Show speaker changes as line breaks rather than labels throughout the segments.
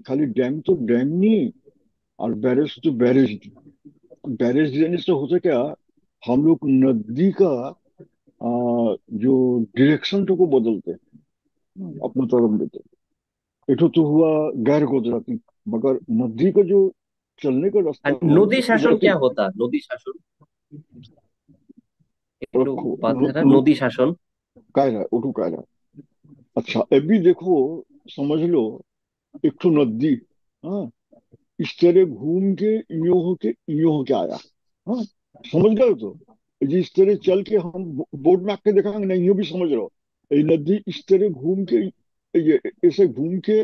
खाली डैम तो डैम नहीं, और बैरेज तो बैरेज नहीं। बैरेज देने से होता क्या, हम लोग नदी का जो डायरेक्शन को बदलते हैं, अपना तरफ देते हैं। इतो तो हुआ गैर कुदरती, मगर नदी का जो चलने का रास्ता
আর
है वो
নদী
तो
শাসন
कुदरती।
क्या होता নদী শাসন একটু
रखो
বাদ है ना नदी शासन।
कायरा उठो कायरा। अच्छा अभी देखो, समझ लो, एक तो नदी, हाँ, इस तरह घूम के यूं होके आया, हाँ, समझ गए तो। जिस तरह चल के हम बोर्ड में आके देखेंगे नहीं, यूं भी समझ लो, ये नदी इस तरह घूम के, ये ऐसे घूम के,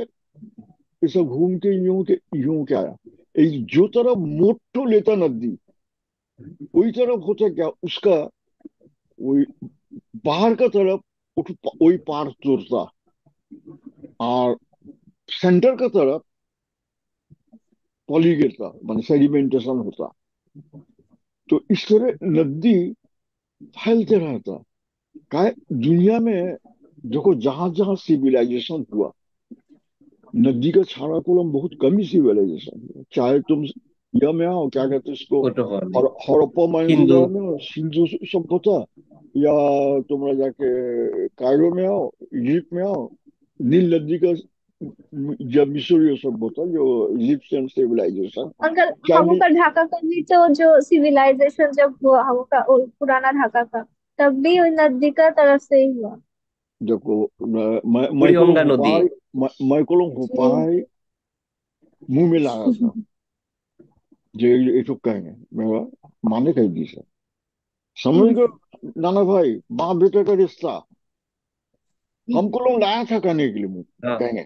ऐसे घूम के यूं के आया। ये जो तरफ मोटो लेता नदी, वही तरफ होता क्या उसका, वही बाहर का तरफ वही पार तोड़ता, और सेंटर का तरफ पॉली गिरता, मान सेडिमेंटेशन होता। तो इस तरह नदी फैलते रहता। का दुनिया में देखो, जहां जहां सिविलाइजेशन हुआ, नदी का छाड़ा कोलम बहुत कम ही सिविलाइजेशन हुआ। चाहे तुम यह में आओ, क्या कहते हैं इसको,
ওটা হয়নি
हड़प्पा
হিন্দু।
मोहनजोदड़ो में सिंधु सभ्यता, या तुमरा जाके कायरो में आओ, इजिप्ट में आओ, नील नदी का, जब मिस्र सभ्यता जो इजिप्शियन सिविलाइजेशन,
अंकल, हम
चाइनीज।
का ढाका का भी तो जो सिविलाइजेशन जब हुआ हम का पुराना ढाका का, तब भी वही नदी का तरफ से ही हुआ।
देखो, माइकल
বুড়িগঙ্গা নদী।
होपाई, माइकल
जी।
होपाई मुंह में लाया था, जो ये तो कहेंगे मेरा माने कह दी से, समझ गए नाना भाई, माँ बेटे का रिश्ता हमको लोग लाया था कहने के लिए, मुंह
হ্যাঁ।
कहेंगे,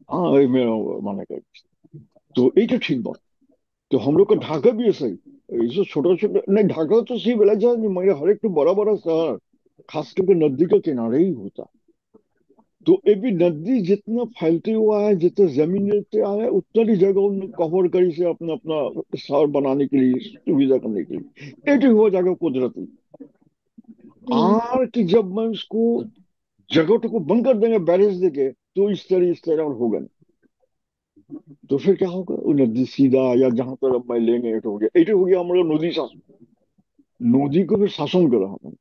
हाँ ये मेरा माने कह दी। तो ये तो ठीक बात। तो हम लोग का ढाका भी ऐसा ही, ऐसे छोटा छोटा नहीं, ढाका तो सी बेला जाए नहीं, मगर हर एक तो बड़ा बड़ा शहर खास करके नदी का किनारे ही होता। तो ये भी नदी जितना फैलते हुआ है, जितना जमीन लेते आया है, उतना ही जगह उन्होंने कवर करी से अपना अपना शहर बनाने के लिए, सुविधा करने के लिए। ये हुआ जगह कुदरती।
जी।
और कि जब मैं उसको जगह को बंद कर देंगे बैरेज देके, तो इस तरह और होगा नहीं। तो फिर क्या होगा, वो नदी सीधा या जहां तरफ मैं लेंगे, ये हो गया हमारा नदी शासन। नदी को फिर शासन करा हमने।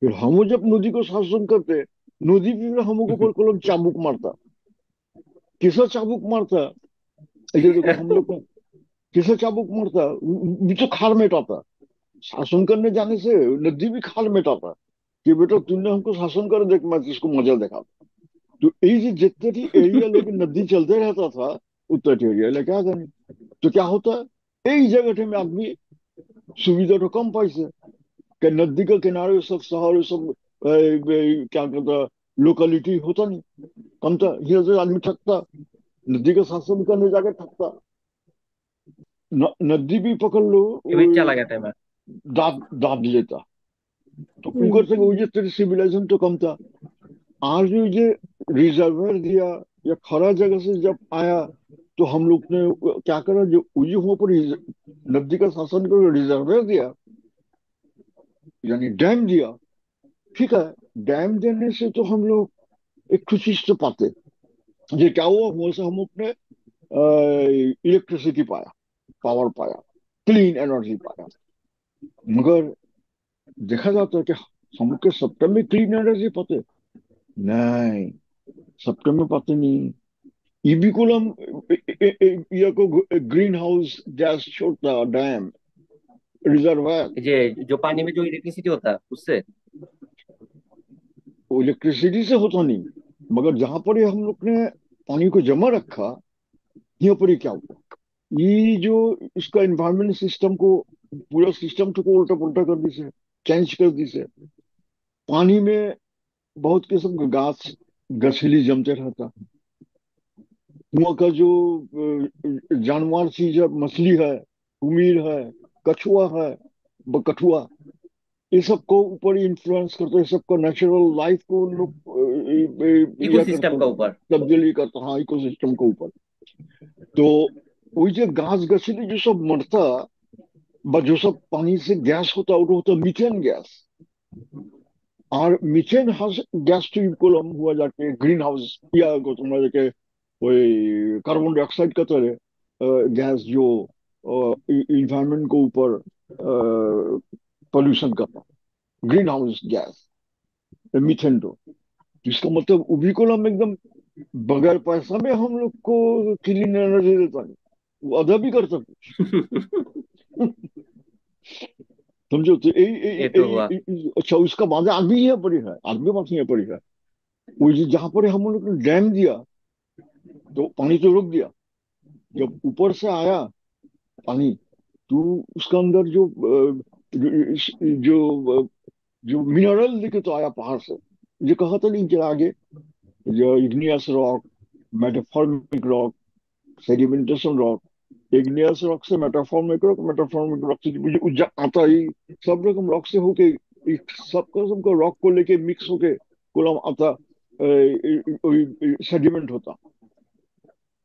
फिर हम जब नदी को शासन करते, नदी भी फिर हमको ऊपर कलम चाबुक मारता। किसा चाबुक मारता, ये देखो हम लोग को किसे चाबुक मारता, वो तो खाल मेटाता। शासन करने जाने से नदी भी खाल मेटाता, कि बेटा तुमने हमको शासन कर, देख मैं इसको मजा देखा। तो ये जितने भी एरिया लेके नदी चलते रहता था, उतना एरिया लेके आ गए। तो क्या होता है, एक जगह में आदमी सुविधा तो कम पैसे, कि नदी के किनारे सब शहर सब क्या कहता, लोकेलिटी होता नहीं, कम था, यहाँ से आदमी थकता, नदी का शासन करने जाके थकता। नदी भी पकड़ लो,
ইবেচা লাগা টাইম।
दाब दाब लेता। तो ऊपर
जी।
से वो ये तेरे सिविलाइजेशन तो कम था। आज जो ये रिजर्वर दिया, या खरा जगह से जब आया, तो हम लोग ने क्या करा, जो उजी वहां पर नदी का शासन को रिजर्वर दिया, यानी डैम दिया। ठीक है, डैम देने से तो हम लोग एक कुछ चीज तो पाते। ये क्या हुआ, वहां से हम अपने इलेक्ट्रिसिटी पाया, पावर पाया, क्लीन एनर्जी पाया। मगर देखा जाता है कि हम के सप्ताह में क्लीन एनर्जी पाते नहीं, सप्ताह में पाते नहीं। इबिकुलम ये को ग्रीन हाउस गैस छोड़ता डैम, रिजर्वायर।
এই যে जो पानी में जो इलेक्ट्रिसिटी होता है उससे।
वो इलेक्ट्रिसिटी से होता नहीं, मगर जहां पर ये हम लोग ने पानी को जमा रखा, यहाँ पर ये क्या हुआ, ये जो इसका एनवायरमेंट सिस्टम को, पूरा सिस्टम को उल्टा पुल्टा कर दी से, चेंज कर दी से। पानी में बहुत किस्म का घास गठिली जमते रहता। वहाँ का जो जानवर चीज है, मछली है, कुमीर है, कछुआ है, कठुआ, ये सबको ऊपर इन्फ्लुएंस करता है, सबका नेचुरल लाइफ को उन लोग यह
इकोसिस्टम
करता,
का ऊपर।
तब्दीली करता, हाँ, इकोसिस्टम के ऊपर। तो वही जो घास गछली जो सब मरता, जो सब पानी से गैस होता, वो होता मीथेन गैस। और मीथेन हाउस गैस तो इक्वल हुआ जाके ग्रीन हाउस, या तुम्हारा जाके वही कार्बन डाइऑक्साइड का तरह गैस जो इन्वायरमेंट को ऊपर पोल्यूशन करता है, ग्रीन हाउस गैस, मीथेन। तो इसका मतलब वो भी को हम एकदम बगैर पैसा में हम लोग को क्लीन एनर्जी देता नहीं, वो अदा भी करता कुछ। समझो तो
ये तो हुआ।
अच्छा उसका बाद आदमी यहाँ पड़ी है, आदमी बात यहाँ पड़ी है। वो जहाँ पर हम लोग ने डैम दिया तो पानी तो रोक दिया, जब ऊपर से आया पानी तो उसका अंदर जो जो मिनरल लेके तो आया पहाड़ से। ये कहा था नहीं कि आगे जो igneous rock, metamorphic rock, sedimentation rock, igneous rock से मेटाफॉर्मिक रॉक, मेटाफॉर्मिक रॉक से मुझे आता ही सब रकम रॉक से होके सबका सबका रॉक को लेके मिक्स होके कोलम आता, सेडिमेंट होता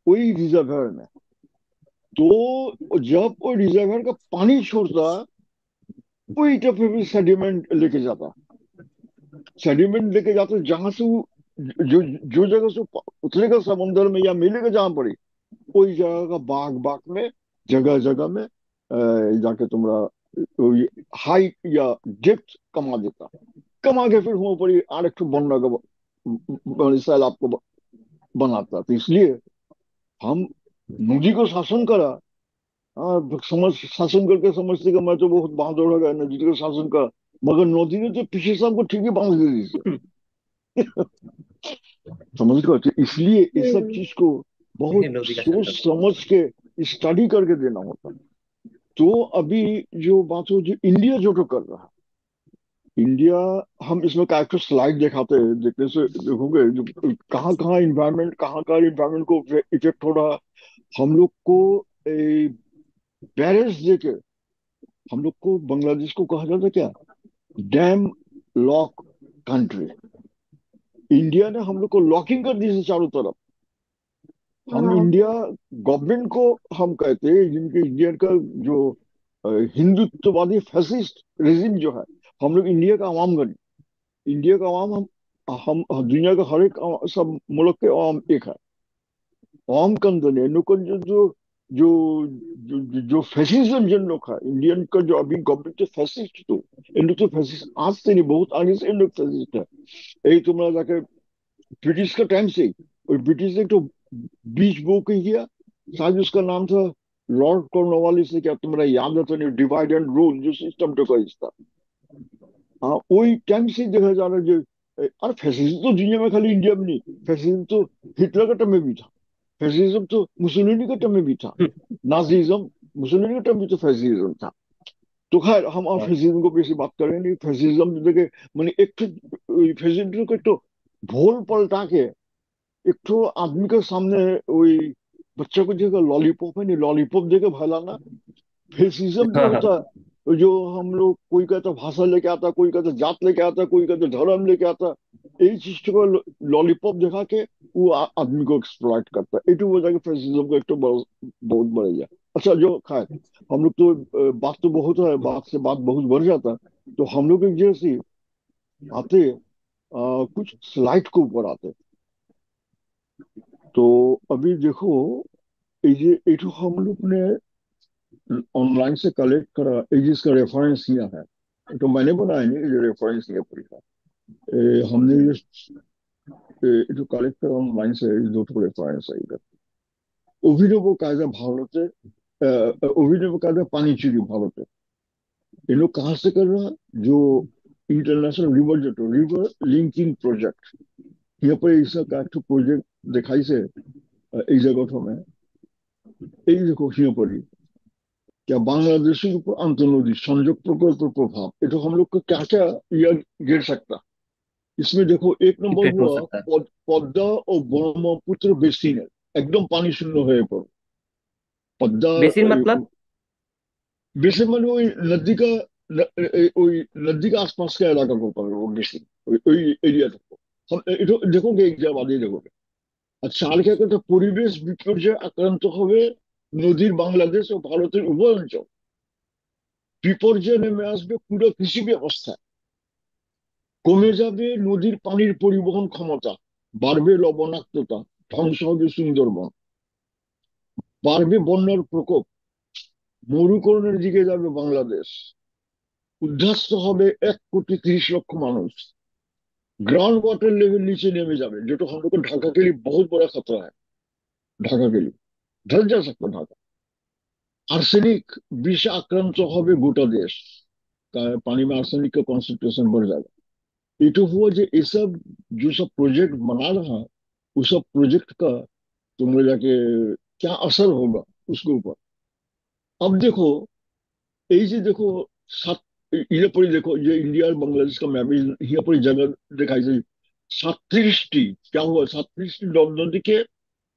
वही रिजर्वायर में। तो जब वो रिजर्वायर का पानी छोड़ता वही जब फिर सेडिमेंट लेके जाता, सेडिमेंट लेके जाते जहां से वो जो जो जगह से उतरेगा समुद्र में या मिलेगा जहां पड़ी वही जगह का बाग बाग में जगह जगह में जाके तुम्हारा हाइट या डेप्थ कमा देता, कमा के फिर वहां पर आर एक बनना का सैलाब को बनाता। तो इसलिए हम नदी को शासन करा। हाँ समझ, शासन करके समझते कि मैं तो बहुत बहादुर हो गया नदी को शासन करा, मगर नदी ने तो पीछे से हमको ठीक ही बांध दे दी थी। समझ गए? तो इसलिए इस सब
हम्म।
चीज को बहुत
नदी का
सोच
शासन।
समझ के स्टडी करके देना होता। तो अभी जो बात हो जो इंडिया जो तो कर रहा है, इंडिया, हम इसमें का एक स्लाइड दिखाते हैं, देखने से देखोगे जो कहाँ कहाँ इन्वायरमेंट, कहाँ कहाँ इन्वायरमेंट को इफेक्ट हो रहा है। हम लोग को बैरेज देके हम लोग को बांग्लादेश को कहा जाता क्या, डैम लॉक कंट्री। इंडिया ने हम लोग को लॉकिंग कर दी है चारों तरफ। हम
हाँ।
इंडिया गवर्नमेंट को हम कहते हैं जिनके इंडियन का जो हिंदुत्ववादी फैसिस्ट रेजिम जो है, हम लोग इंडिया का आवाम गण, इंडिया का आवाम हम दुनिया का हर एक सब मुल्क के आवाम एक है। आवाम के अंदर इन लोग का जो जो फैसिज्म जिन लोग है इंडियन का जो अभी गवर्नमेंट जो फैसिस्ट, तो इन लोग तो फैसिस्ट आज से नहीं बहुत आगे से इन लोग फैसिस्ट है। यही तुम्हारा जाके ब्रिटिश का टाइम से ही, और ब्रिटिश ने तो बीच बो के किया, शायद उसका नाम था लॉर्ड कॉर्नवालिस ने, क्या तुम्हारा याद है तो नहीं, डिवाइड एंड रूल जो सिस्टम तो का था। हाँ वही टाइम से देखा जा रहा है जो और फैसिज्म तो दुनिया में खाली इंडिया में नहीं, फैसिज्म तो हिटलर के टाइम में भी था, फैसिज्म तो मुसोलिनी के टाइम में भी था, नाजीज्म मुसोलिनी के टाइम में तो फैसिज्म था। तो खैर हम आप
हाँ।
फैसिज्म को बेसी बात करें नहीं, फैसिज्म देखे मैंने एक तो फैसिज्म को एक तो भोल पलटा के एक तो आदमी के सामने वही बच्चे को देकर लॉलीपॉप है नहीं, लॉलीपॉप देकर भलाना। फेसिज्म जो
हाँ।
होता है, जो हम लोग कोई कहता भाषा लेके आता, कोई कहता जात लेके आता, कोई कहता धर्म लेके आता, यही चीज को लॉलीपॉप दिखा के वो आदमी को एक्सप्लॉइट करता है। ये तो वजह फेसिज्म का एक तो बहुत बड़ा है। अच्छा जो खैर हम लोग तो बात तो बहुत है, बात से बात बहुत बढ़ जाता है। तो हम लोग एक जैसे आते कुछ स्लाइड के ऊपर आते। तो अभी देखो ये तो हम लोग ने ऑनलाइन से कलेक्ट करा, ये जिसका रेफरेंस किया है, तो मैंने बनाया नहीं, ये रेफरेंस लिया पड़ेगा। हमने ये जो कलेक्ट करा ऑनलाइन से, ये दो ठो रेफरेंस है इधर। অভিনব কায়দা ভারতে, অভিनव कायदा पानी चोरी भारत है। ये लोग कहाँ से कर रहा है, जो इंटरनेशनल रिवर जो रिवर लिंकिंग प्रोजेक्ट, यहाँ पर ऐसा का एक प्रोजेक्ट दिखाई से এই जगह में এই देखो यहाँ पर ही क्या बांग्लादेश के ऊपर अंतर्नदी संयोग प्रकल्प प्रभाव, ये तो हम लोग को क्या क्या यह गिर सकता। इसमें देखो एक नंबर
इफेक्ट हो
हुआ
सकता है।
पद्मा और ब्रह्मपुत्र बेसिन है, एकदम पानी शून्य है पर पद्मा
बेसिन मतलब?
बेसिन মানে ওই नदी का ওই नदी का आसपास का इलाका को ऊपर वो बेसिन ওই এরিয়াটুকু हम এটা দেখোगे एक जब आगे देखोगे। আচ্ছা আর কি একটা পরিবেশ বিপর্যয় আক্রান্ত হবে নদীর বাংলাদেশ ও ভারতের উভয় অঞ্চল, বিপর্যয় নেমে আসবে পুরো কৃষি ব্যবস্থা, কমে যাবে নদীর পানির পরিবহন ক্ষমতা, বাড়বে লবণাক্ততা, ধ্বংস হবে সুন্দরবন, বাড়বে বন্যার প্রকোপ, মরুকরণের দিকে যাবে বাংলাদেশ, উদ্বাস্ত হবে 1,30,00,000 মানুষ, ग्राउंड वाटर लेवल नीचे नेमे जावे, जो तो हम लोग को ढाका के लिए बहुत बड़ा खतरा है। ढाका के लिए ढल जा सकता ढाका। आर्सेनिक विष आक्रांत হবে গোটা देश का, पानी में आर्सेनिक का कॉन्सेंट्रेशन बढ़ जाएगा। ये तो हुआ जो ये सब जो सब प्रोजेक्ट बना रहा, उस सब प्रोजेक्ट का तुम लोग जाके क्या असर होगा उसके ऊपर। अब देखो, এই যে দেখো সাত, ইয়ে পরে দেখো যে ইন্ডিয়া আর বাংলাদেশ का मैप, यहाँ पर जगह दिखाई दे 37টি, क्या हुआ 37টি নদ নদীকে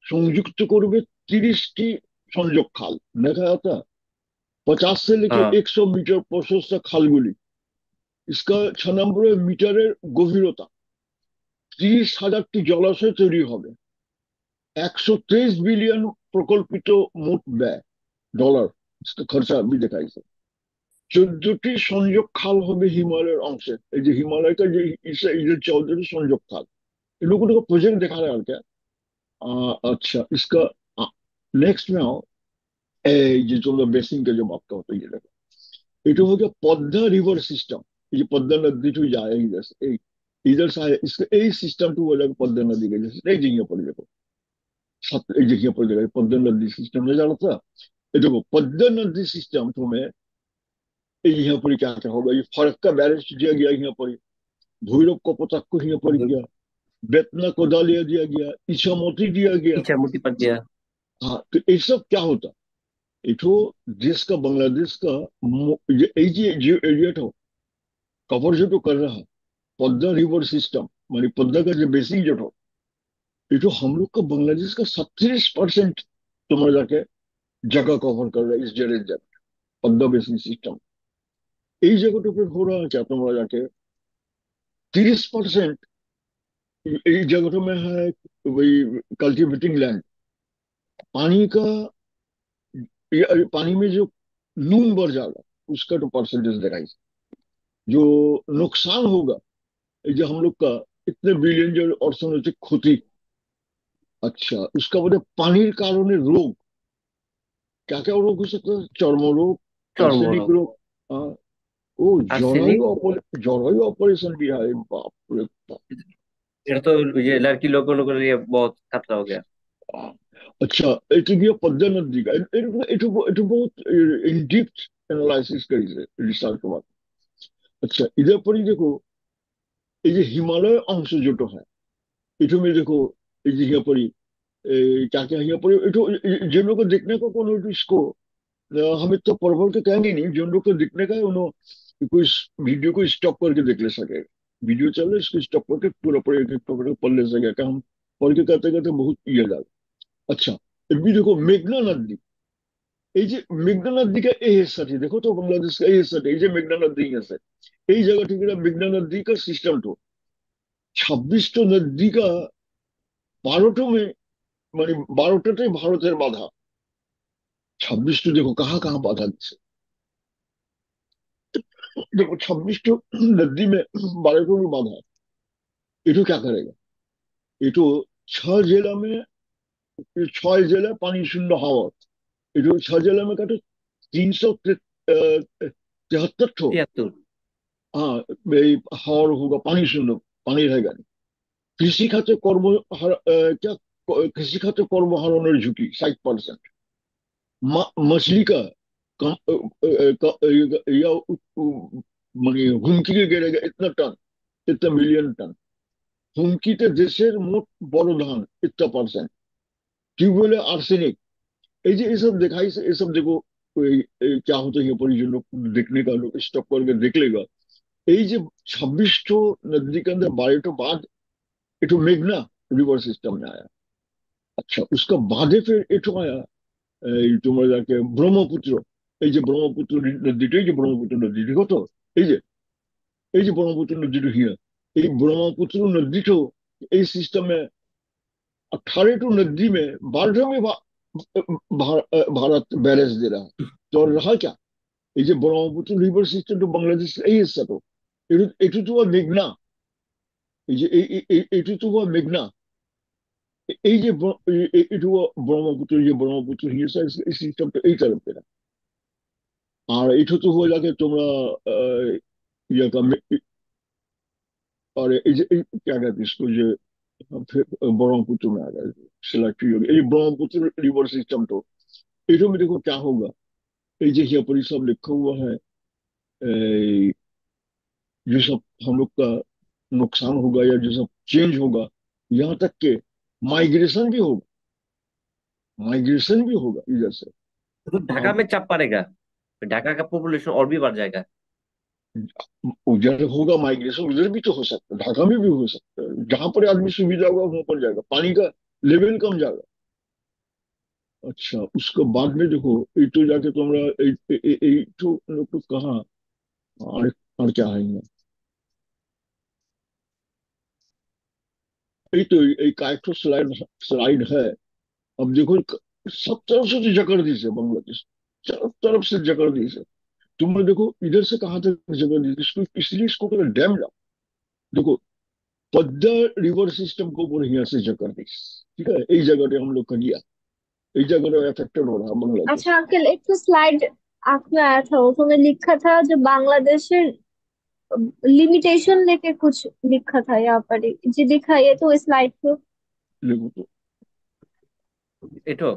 সংযুক্ত করবে 30টি সংযোগ খাল। দেখা যাতা 50 से लेके
हाँ
100 मीटर प्रशस्त खालগুলি, इसका 96 মিটারের গভীরতা, 30,000টি জলাশয় তৈরি হবে, 123 বিলিয়ন প্রকল্পিত মোট ব্যয় ডলার, इसका खर्चा भी दिखाई दे। 14টি সংযোগ খাল হবে হিমালয়ের অংশে, এই যে হিমালয় का যে इसे ये 14টি সংযোগ খাল, इन लोगों को प्रोजेक्ट दिखा रहा है क्या। अच्छा, इसका नेक्स्ट में आओ, এই যে তোমরা বেসিনকে যে মাপতে হতো, ये देखो এটা हो गया पद्मा रिवर सिस्टम। ये पद्मा नदी तो जाए इधर से, इधर से आए, इसका यही सिस्टम तो हो जाएगा पद्मा नदी के जैसे। एक जगह पर देखो, सब एक जगह पर देखो पद्मा नदी सिस्टम नहीं जाना था। ये देखो पद्मा नदी सिस्टम तुम्हें यहाँ पर क्या क्या होगा, ये फरक्का बैरेज दिया गया यहाँ पर, भैरव को पतक को यहाँ पर किया, बेतना कोदालिया दिया गया, इछामती दिया गया।
इच्छामती पड़ गया।
हाँ, तो ये सब क्या होता, ये तो देश का, बांग्लादेश का ये एरिया तो कवर जो तो कर रहा है, पद्मा रिवर सिस्टम मानी पद्मा का जो बेसिक जो तो, ये तो हम लोग का बांग्लादेश का 37% तुम्हारा जाके जगह कवर कर रहा है इस जगह जगह पद्मा बेसिक सिस्टम। এই জায়গাটা पे हो रहा है क्या तुम्हारा जाके 30% এই जगह में है वही कल्टिवेटिंग लैंड, पानी का, पानी में जो नून बढ़ जाएगा उसका तो परसेंटेज दिखाई, जो नुकसान होगा, ये जो हम लोग का इतने बिलियन जो অর্থনৈতিক ক্ষতি। अच्छा, उसका बोले पानी कारण रोग, क्या क्या रोग हो सकता है, चर्म रोग, आर्सेनिक
চর্মরোগ।
रोग। हाँ, ओ
আর্সেনিক।
जरायु ऑपरेशन भी है, बाप रे बाप।
এটা তো ये लड़की लोगों के लिए बहुत खतरा हो गया।
हाँ, अच्छा, এটা গিয়ে পদ্মা নদী का এটা बहुत इन डिप्थ एनालिसिस करी है रिसर्च के बाद। अच्छा, इधर पर ही देखो, ये जो हिमालय अंश जो तो है, इधर में देखो, ये जो यहाँ पर ही क्या क्या यहाँ पर जिन लोग को देखने को कौन इसको, हम इतना परवल के कहेंगे नहीं, जिन लोग को दिखने का है उन्होंने कोई वीडियो को स्टॉप करके देख ले सके, वीडियो चल रहा है इसको स्टॉप करके पूरा पूरा एक एक पकड़ के पढ़ ले सके, क्या हम पढ़ के कहते कहते बहुत ये जाए। अच्छा, अभी देखो मेघना नदी, এই যে মেঘনা नदी का এই হিस्साটি देखो तो बांग्लादेश का এই হিस्साটি, এই যে মেঘনা नदी আছে, এই জায়গা থেকে মেঘনা नदी का सिस्टम तो 26 तो नदी का 12 में, মানে 12টাতে ভারতের বাধা, 26 तो देखो कहाँ कहाँ बाधा दिसे। देखो 26 तो नदी में 12 में बाधा है, ये तो क्या करेगा, ये तो 6 জেলা में, 6 জেলা पानी शून्य हवा, ये तो 6 জেলা में काटे 373 ठो।
73।
हाँ, এই হাওর होगा पानी शून्य, पानी रहेगा नहीं। কৃষি খাতে क्या কৃষি খাতে কর্মহারানোর ঝুঁকি 60%। मछली का या মানে হুমকিকে गिरेगा इतना टन, इतना मिलियन टन। হুমকিতে দেশের মোট বড় ধান इतना परसेंट। টিউবওয়েলে आर्सेनिक, এই যে এসব দেখাই ये सब देखो, क्या होता है यहाँ पर, जो लोग देखने का लोग स्टॉप करके देख लेगा, এই যে 26 नदी के अंदर 12 बाद एक मेघना रिवर सिस्टम में आया। अच्छा, उसका बादे फिर एक आया তোমার যাকে ব্রহ্মপুত্র, এই যে ব্রহ্মপুত্র নদীটা, এই যে ব্রহ্মপুত্র নদী দেখো তো, এই যে এই যে ব্রহ্মপুত্র নদীটা হিয়া, এই ব্রহ্মপুত্র নদীটাও এই सिस्टम में 18 नदी में 12 में भारत बैरेज दे रहा है। तो और रहा क्या, এই যে ব্রহ্মপুত্র রিভার সিস্টেম তো বাংলাদেশ এই হিस्सा তো, এটা তো মেঘনা, এই যে এইটু তো মেঘনা, এই যে এটু ব্রহ্মপুত্র হিলসা এই সিস্টেমটা এই तरफ पे ना। আর এটু तो हुआ जाके তোমরা ये का और क्या कहते हैं इसको ये फिर ब्रह्मपुत्र में आ गया सिलेक्ट ये ब्रह्मपुत्र रिवर सिस्टम तो एटू में देखो क्या होगा। ये पर सब लिखा हुआ है ए, जो सब हम लोग का नुकसान होगा या जो सब चेंज होगा, यहाँ तक के माइग्रेशन भी होगा। माइग्रेशन भी होगा इधर से।
तो ढाका
अब
में चाप पड़ेगा, ढाका का पॉपुलेशन और भी बढ़ जाएगा।
उधर होगा माइग्रेशन, उधर भी तो हो सकता है, ढाका में भी हो सकता है। जहां पर आदमी सुविधा होगा वहां पर जाएगा, पानी का लेवल कम जाएगा। अच्छा, उसके बाद में देखो ये तो जाके तुम्हारा तो लोग तो कहाँ और क्या है यहाँ। ये तो एक आइटो स्लाइड स्लाइड है। अब देखो सब तरफ से तो जकड़ दी है बांग्लादेश, सब तरफ से जकड़ दी है। तुम देखो इधर से कहाँ तक जकड़ दी इसको, इसलिए इसको कहते डैम जाओ। देखो पद्मा रिवर सिस्टम को ऊपर यहाँ से जकड़ दी, ठीक है, एक जगह पे हम लोग कर लिया, एक जगह अफेक्टेड हो रहा है बांग्लादेश।
अच्छा अंकल, एक तो स्लाइड आंख में आया था, उसमें लिखा था जो बांग्लादेशेर लिमिटेशन लेके कुछ लिखा था यहाँ पर ही। जी दिखाइए तो स्लाइड को
देखो तो
एटो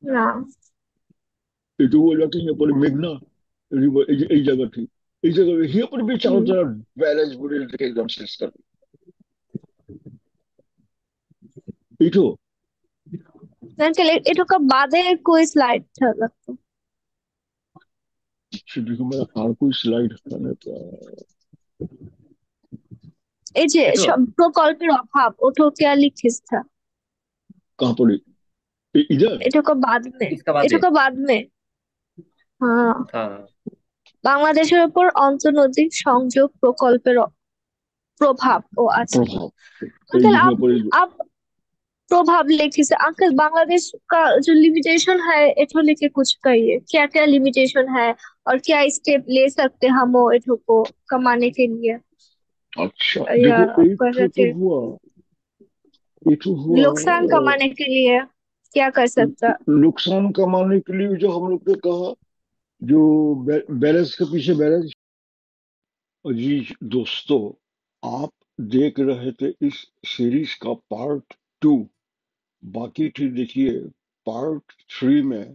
ना।
ये तो वो जाके यहाँ पर मेघना रिवर एक जगह थी, एक जगह यहाँ पर भी चारों
हम्म।
तरफ बैरेज बुरेज देखे एकदम से कर ये तो।
अंकल এটা বাদে कोई स्लाइड था लगता।
अच्छा, देखो मेरा और कोई स्लाइड करने का
এই যে
एटो
সব প্রকল্পের অভাব ওঠো क्या लिखिस था।
कहाँ पर इधर।
এটা को बाद में,
इसका बाद
এটা
है।
को बाद में। हाँ,
हाँ
বাংলাদেশের উপর আন্তর্নদী সংযোগ প্রকল্পের প্রভাব। ও আচ্ছা
प्रभाव
अंकल,
यहाँ
आप
पर
आप प्रभाव लिखे से अंकल बांग्लादेश का जो लिमिटेशन है इठो लिखे कुछ कहिए, क्या क्या लिमिटेशन है और क्या स्टेप ले सकते हम वो इठो को कमाने के लिए
अच्छा
या
देखो
कर के
एक तो हुआ
नुकसान कमाने के लिए क्या कर सकता।
नुकसान कमाने के लिए जो हम लोग ने कहा, जो बैलेंस के पीछे बैलेंस। अजीज दोस्तों, आप देख रहे थे इस सीरीज का पार्ट 2। बाकी ठीक देखिए पार्ट 3 में।